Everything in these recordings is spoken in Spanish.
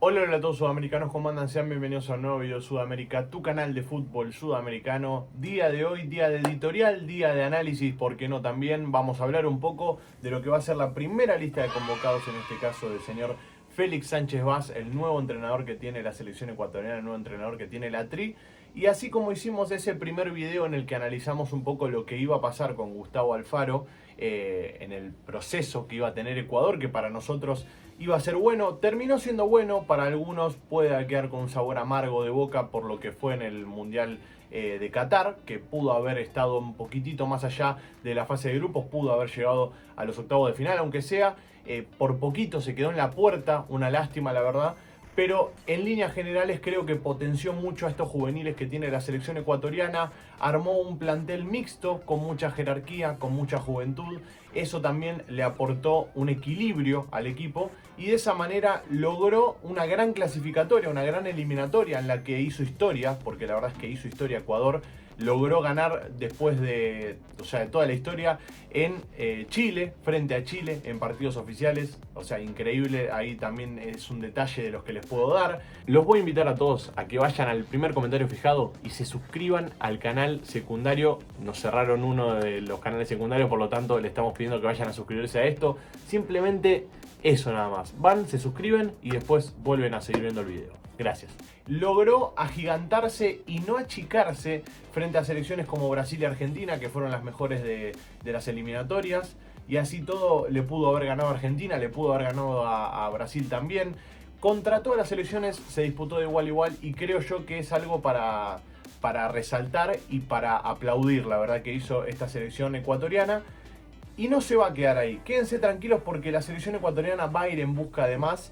Hola, hola a todos sudamericanos, ¿cómo andan? Sean bienvenidos a un nuevo video de Sudamérica, tu canal de fútbol sudamericano. Día de hoy, día de editorial, día de análisis, ¿por qué no? También vamos a hablar un poco de lo que va a ser la primera lista de convocados, en este caso del señor Félix Sánchez Vaz, el nuevo entrenador que tiene la selección ecuatoriana, el nuevo entrenador que tiene la Tri. Y así como hicimos ese primer video en el que analizamos un poco lo que iba a pasar con Gustavo Alfaro en el proceso que iba a tener Ecuador, que para nosotros iba a ser bueno, terminó siendo bueno, para algunos puede quedar con un sabor amargo de boca por lo que fue en el Mundial de Qatar, que pudo haber estado un poquitito más allá de la fase de grupos, pudo haber llegado a los octavos de final, aunque sea por poquito se quedó en la puerta, una lástima la verdad. Pero en líneas generales creo que potenció mucho a estos juveniles que tiene la selección ecuatoriana, armó un plantel mixto con mucha jerarquía, con mucha juventud. Eso también le aportó un equilibrio al equipo y de esa manera logró una gran clasificatoria, una gran eliminatoria en la que hizo historia, porque la verdad es que hizo historia Ecuador. Logró ganar después de toda la historia en Chile, frente a Chile, en partidos oficiales. O sea, increíble, ahí también es un detalle de los que les puedo dar. Los voy a invitar a todos a que vayan al primer comentario fijado y se suscriban al canal secundario. Nos cerraron uno de los canales secundarios, por lo tanto le estamos pidiendo que vayan a suscribirse a esto. Simplemente eso nada más. Van, se suscriben y después vuelven a seguir viendo el video. Gracias. Logró agigantarse y no achicarse frente a selecciones como Brasil y Argentina, que fueron las mejores de las eliminatorias. Y así todo le pudo haber ganado a Argentina, le pudo haber ganado a Brasil también. Contra todas las selecciones se disputó de igual a igual y creo yo que es algo para resaltar y para aplaudir, la verdad, que hizo esta selección ecuatoriana. Y no se va a quedar ahí. Quédense tranquilos porque la selección ecuatoriana va a ir en busca de más.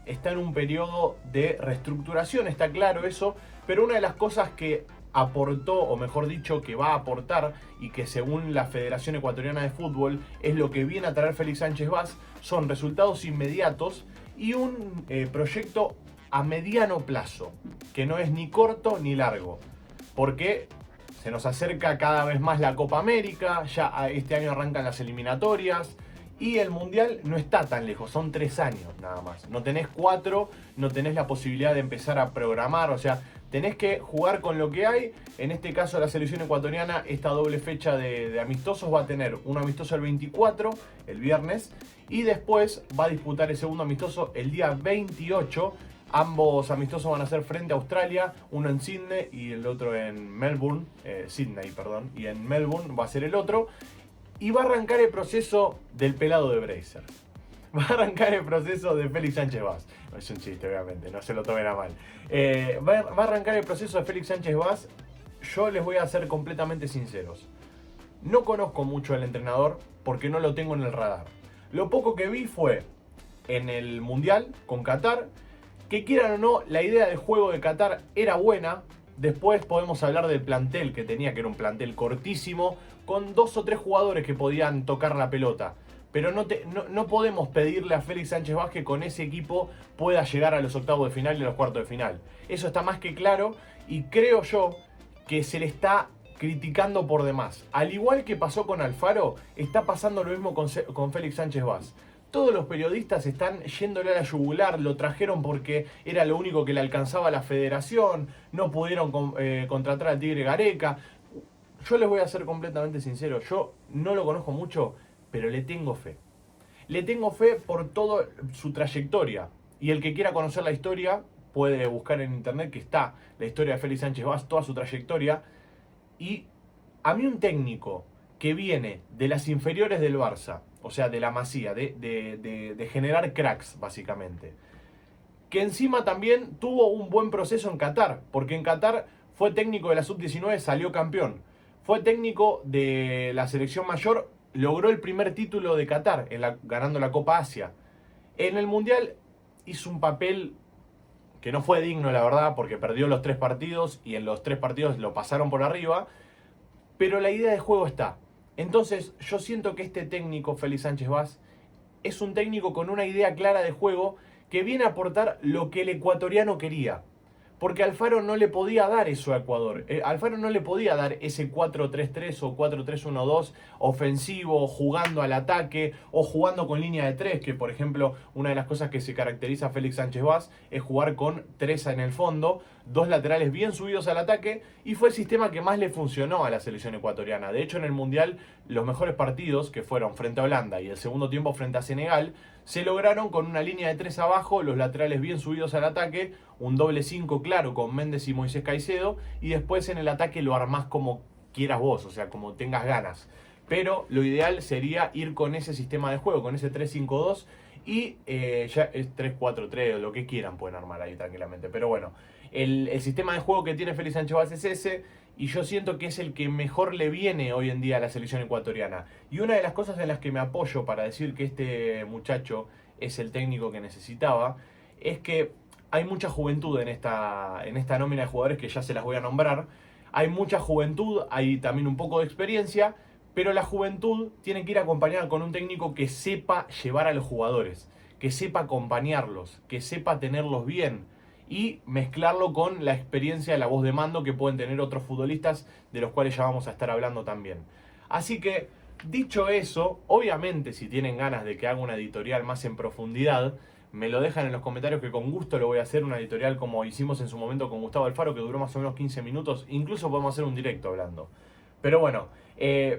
Está en un periodo de reestructuración, está claro eso. Pero una de las cosas que aportó, o mejor dicho, que va a aportar, y que según la Federación Ecuatoriana de Fútbol es lo que viene a traer Félix Sánchez Vaz, son resultados inmediatos y un proyecto a mediano plazo, que no es ni corto ni largo. Porque se nos acerca cada vez más la Copa América, ya este año arrancan las eliminatorias y el Mundial no está tan lejos, son 3 años nada más. No tenés 4, no tenés la posibilidad de empezar a programar, o sea, tenés que jugar con lo que hay. En este caso la selección ecuatoriana, esta doble fecha de amistosos va a tener un amistoso el 24, el viernes, y después va a disputar el segundo amistoso el día 28. Ambos amistosos van a ser frente a Australia, uno en Sydney y el otro en Melbourne, Sydney, perdón, y en Melbourne va a ser el otro. Y va a arrancar el proceso del pelado de Bracer. Va a arrancar el proceso de Félix Sánchez Vaz. No es un chiste, obviamente, no se lo tomen a mal. Va a arrancar el proceso de Félix Sánchez Vaz. Yo les voy a ser completamente sinceros. No conozco mucho al entrenador porque no lo tengo en el radar. Lo poco que vi fue en el Mundial con Qatar. Que quieran o no, la idea de juego de Qatar era buena. Después podemos hablar del plantel que tenía, que era un plantel cortísimo, con 2 o 3 jugadores que podían tocar la pelota. Pero no podemos pedirle a Félix Sánchez Vaz que con ese equipo pueda llegar a los octavos de final y a los cuartos de final. Eso está más que claro y creo yo que se le está criticando por demás. Al igual que pasó con Alfaro, está pasando lo mismo con Félix Sánchez Vaz. Todos los periodistas están yéndole a la yugular, lo trajeron porque era lo único que le alcanzaba a la federación, no pudieron contratar al Tigre Gareca. Yo les voy a ser completamente sincero, yo no lo conozco mucho, pero le tengo fe. Le tengo fe por toda su trayectoria. Y el que quiera conocer la historia puede buscar en internet que está la historia de Félix Sánchez Vaz, toda su trayectoria. Y a mí un técnico que viene de las inferiores del Barça, o sea, de la Masía, de generar cracks, básicamente. Que encima también tuvo un buen proceso en Qatar, porque en Qatar fue técnico de la Sub-19, salió campeón. Fue técnico de la selección mayor, logró el primer título de Qatar, ganando la Copa Asia. En el Mundial hizo un papel que no fue digno, la verdad, porque perdió los 3 partidos y en los 3 partidos lo pasaron por arriba. Pero la idea de juego está. Entonces yo siento que este técnico, Félix Sánchez Vaz, es un técnico con una idea clara de juego que viene a aportar lo que el ecuatoriano quería. porque Alfaro no le podía dar eso a Ecuador. Alfaro no le podía dar ese 4-3-3 o 4-3-1-2 ofensivo, jugando al ataque o jugando con línea de 3, que por ejemplo una de las cosas que se caracteriza a Félix Sánchez Vaz es jugar con 3 en el fondo, 2 laterales bien subidos al ataque, y fue el sistema que más le funcionó a la selección ecuatoriana. De hecho, en el Mundial los mejores partidos, que fueron frente a Holanda y el segundo tiempo frente a Senegal, se lograron con una línea de 3 abajo, los laterales bien subidos al ataque, un doble 5 claro con Méndez y Moisés Caicedo, y después en el ataque lo armás como quieras vos, o sea, como tengas ganas. Pero lo ideal sería ir con ese sistema de juego, con ese 3-5-2 y ya es 3-4-3 o lo que quieran pueden armar ahí tranquilamente. Pero bueno, el sistema de juego que tiene Félix Sánchez Vaz es ese, y yo siento que es el que mejor le viene hoy en día a la selección ecuatoriana. Y una de las cosas en las que me apoyo para decir que este muchacho es el técnico que necesitaba, es que hay mucha juventud en esta nómina de jugadores que ya se las voy a nombrar. Hay mucha juventud, hay también un poco de experiencia, pero la juventud tiene que ir acompañada con un técnico que sepa llevar a los jugadores, que sepa acompañarlos, que sepa tenerlos bien y mezclarlo con la experiencia de la voz de mando que pueden tener otros futbolistas, de los cuales ya vamos a estar hablando también. Así que, dicho eso, obviamente si tienen ganas de que haga una editorial más en profundidad, me lo dejan en los comentarios, que con gusto lo voy a hacer, una editorial como hicimos en su momento con Gustavo Alfaro, que duró más o menos 15 minutos, incluso podemos hacer un directo hablando. Pero bueno,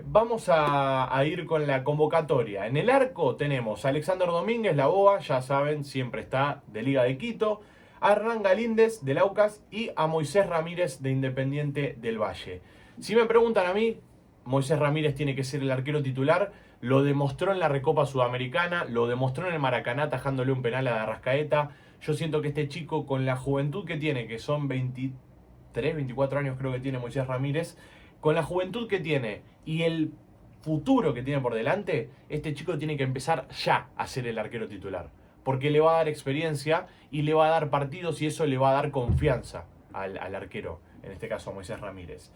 vamos a ir con la convocatoria. En el arco tenemos a Alexander Domínguez, la BOA, ya saben, siempre está de Liga de Quito, a Hernán Galíndez del Aucas y a Moisés Ramírez de Independiente del Valle. Si me preguntan a mí, Moisés Ramírez tiene que ser el arquero titular. Lo demostró en la Recopa Sudamericana, lo demostró en el Maracaná atajándole un penal a Arrascaeta. Yo siento que este chico, con la juventud que tiene, que son 23, 24 años creo que tiene Moisés Ramírez, con la juventud que tiene y el futuro que tiene por delante, este chico tiene que empezar ya a ser el arquero titular, porque le va a dar experiencia y le va a dar partidos, y eso le va a dar confianza al arquero, en este caso a Moisés Ramírez.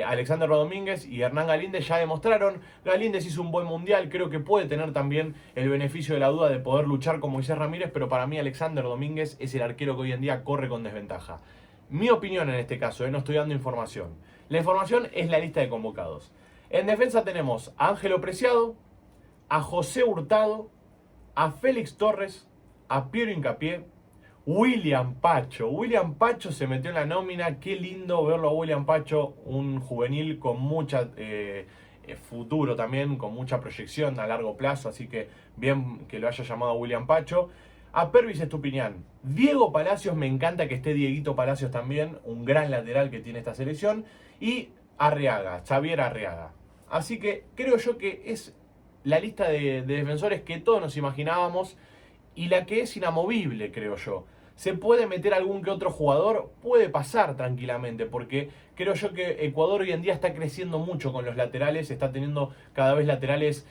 Alexander Domínguez y Hernán Galíndez ya demostraron. Galíndez hizo un buen mundial, creo que puede tener también el beneficio de la duda de poder luchar con Moisés Ramírez, pero para mí Alexander Domínguez es el arquero que hoy en día corre con desventaja. Mi opinión en este caso, no estoy dando información. La información es la lista de convocados. En defensa tenemos a Ángelo Preciado, a José Hurtado, a Félix Torres, a Piero Hincapié, William Pacho. William Pacho se metió en la nómina. Qué lindo verlo a William Pacho, un juvenil con mucha futuro también, con mucha proyección a largo plazo. Así que bien que lo haya llamado a William Pacho. A Pervis Estupiñán. Diego Palacios, me encanta que esté Dieguito Palacios también, un gran lateral que tiene esta selección. Y Arriaga, Xavier Arriaga. Así que creo yo que es la lista de defensores que todos nos imaginábamos y la que es inamovible, creo yo. ¿Se puede meter algún que otro jugador? Puede pasar tranquilamente, porque creo yo que Ecuador hoy en día está creciendo mucho con los laterales, está teniendo cada vez laterales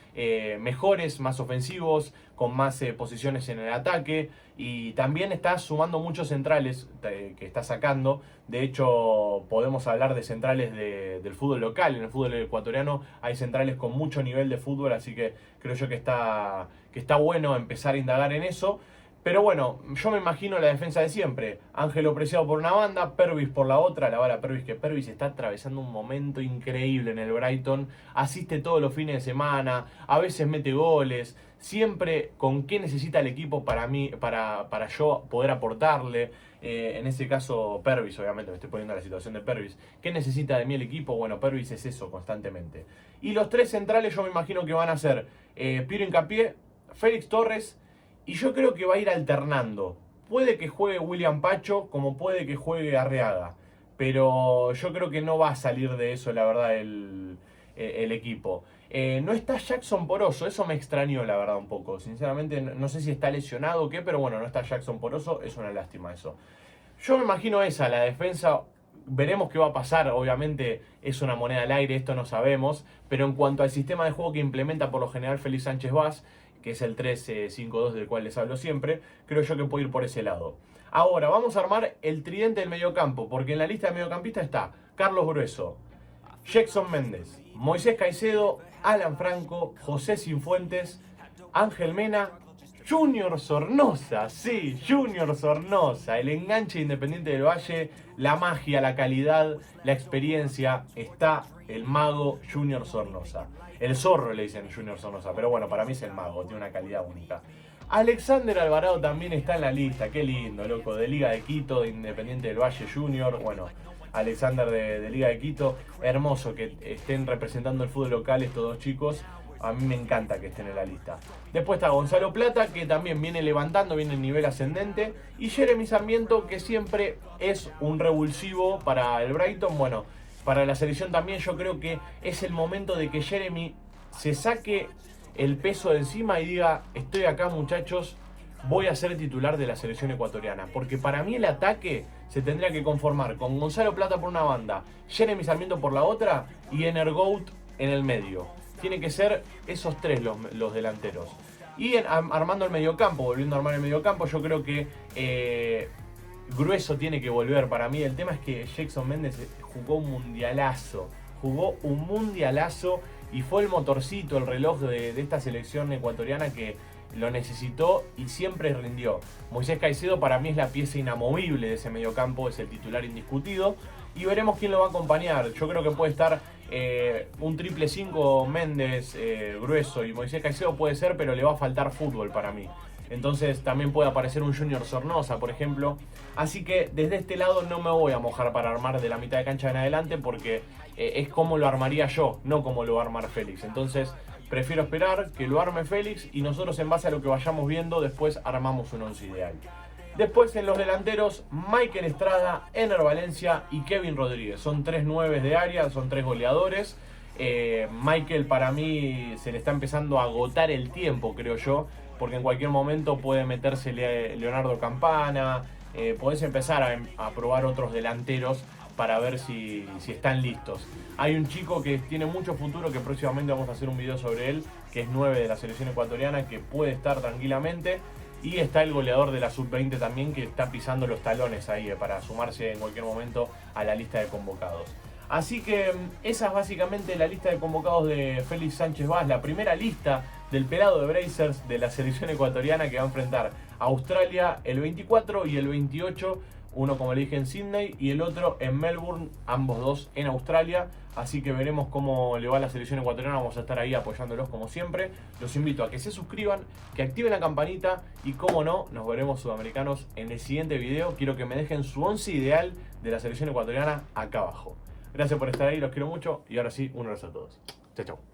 mejores, más ofensivos, con más posiciones en el ataque, y también está sumando muchos centrales que está sacando. De hecho, podemos hablar de centrales del fútbol local. En el fútbol ecuatoriano hay centrales con mucho nivel de fútbol, así que creo yo que está bueno empezar a indagar en eso. Pero bueno, yo me imagino la defensa de siempre. Ángelo Preciado por una banda, Pervis por la otra. La bala Pervis, que Pervis está atravesando un momento increíble en el Brighton. Asiste todos los fines de semana, a veces mete goles. Siempre con qué necesita el equipo para mí, para yo poder aportarle. En ese caso Pervis, obviamente me estoy poniendo en la situación de Pervis. ¿Qué necesita de mí el equipo? Bueno, Pervis es eso constantemente. Y los tres centrales yo me imagino que van a ser Piero Hincapié, Félix Torres. Y yo creo que va a ir alternando. Puede que juegue William Pacho, como puede que juegue Arriaga. Pero yo creo que no va a salir de eso, la verdad, el equipo. No está Jackson Poroso, eso me extrañó, la verdad, un poco. Sinceramente, no sé si está lesionado o qué, pero bueno, no está Jackson Poroso, es una lástima eso. Yo me imagino esa, la defensa. Veremos qué va a pasar, obviamente es una moneda al aire, esto no sabemos. Pero en cuanto al sistema de juego que implementa por lo general Félix Sánchez Vaz, que es el 3-5-2 del cual les hablo siempre, creo yo que puedo ir por ese lado. Ahora, vamos a armar el tridente del mediocampo, porque en la lista de mediocampista está Carlos Grueso, Jackson Méndez, Moisés Caicedo, Alan Franco, José Cifuentes, Ángel Mena Junior Sornosa, sí, Junior Sornosa, el enganche Independiente del Valle, la magia, la calidad, la experiencia, está el mago Junior Sornosa. El zorro le dicen Junior Sornosa, pero bueno, para mí es el mago, tiene una calidad única. Alexander Alvarado también está en la lista, qué lindo, loco, de Liga de Quito, de Independiente del Valle Junior, bueno, Alexander de Liga de Quito, hermoso que estén representando el fútbol local estos dos chicos. A mí me encanta que estén en la lista. Después está Gonzalo Plata, que también viene levantando, viene en nivel ascendente. Y Jeremy Sarmiento, que siempre es un revulsivo para el Brighton. Bueno, para la selección también yo creo que es el momento de que Jeremy se saque el peso de encima y diga, estoy acá muchachos, voy a ser titular de la selección ecuatoriana. Porque para mí el ataque se tendría que conformar con Gonzalo Plata por una banda, Jeremy Sarmiento por la otra y Energout en el medio. Tiene que ser esos tres los delanteros. Y armando el mediocampo, volviendo a armar el mediocampo, yo creo que Grueso tiene que volver. Para mí el tema es que Jackson Méndez jugó un mundialazo. Y fue el motorcito, el reloj de esta selección ecuatoriana que lo necesitó y siempre rindió. Moisés Caicedo para mí es la pieza inamovible de ese mediocampo, es el titular indiscutido. Y veremos quién lo va a acompañar. Yo creo que puede estar un triple 5 Méndez, Grueso y Moisés Caicedo puede ser, pero le va a faltar fútbol para mí. Entonces también puede aparecer un Junior Sornosa, por ejemplo. Así que desde este lado no me voy a mojar para armar de la mitad de cancha en adelante porque es como lo armaría yo, no como lo va a armar Félix. Entonces prefiero esperar que lo arme Félix y nosotros en base a lo que vayamos viendo después armamos un once ideal. Después en los delanteros, Michael Estrada, Ener Valencia y Kevin Rodríguez. Son 3 9 de área, son 3 goleadores. Michael para mí se le está empezando a agotar el tiempo, creo yo, porque en cualquier momento puede meterse Leonardo Campana. Podés empezar a probar otros delanteros para ver si están listos. Hay un chico que tiene mucho futuro, que próximamente vamos a hacer un video sobre él, que es 9 de la selección ecuatoriana, que puede estar tranquilamente. Y está el goleador de la Sub-20 también, que está pisando los talones ahí para sumarse en cualquier momento a la lista de convocados. Así que esa es básicamente la lista de convocados de Félix Sánchez Vaz, la primera lista del pelado de Brazers de la selección ecuatoriana que va a enfrentar a Australia el 24 y el 28. Uno, como le dije, en Sydney y el otro en Melbourne, ambos dos en Australia. Así que veremos cómo le va a la selección ecuatoriana. Vamos a estar ahí apoyándolos como siempre. Los invito a que se suscriban, que activen la campanita y, como no, nos veremos sudamericanos en el siguiente video. Quiero que me dejen su once ideal de la selección ecuatoriana acá abajo. Gracias por estar ahí, los quiero mucho y ahora sí, un abrazo a todos. Chao, chao.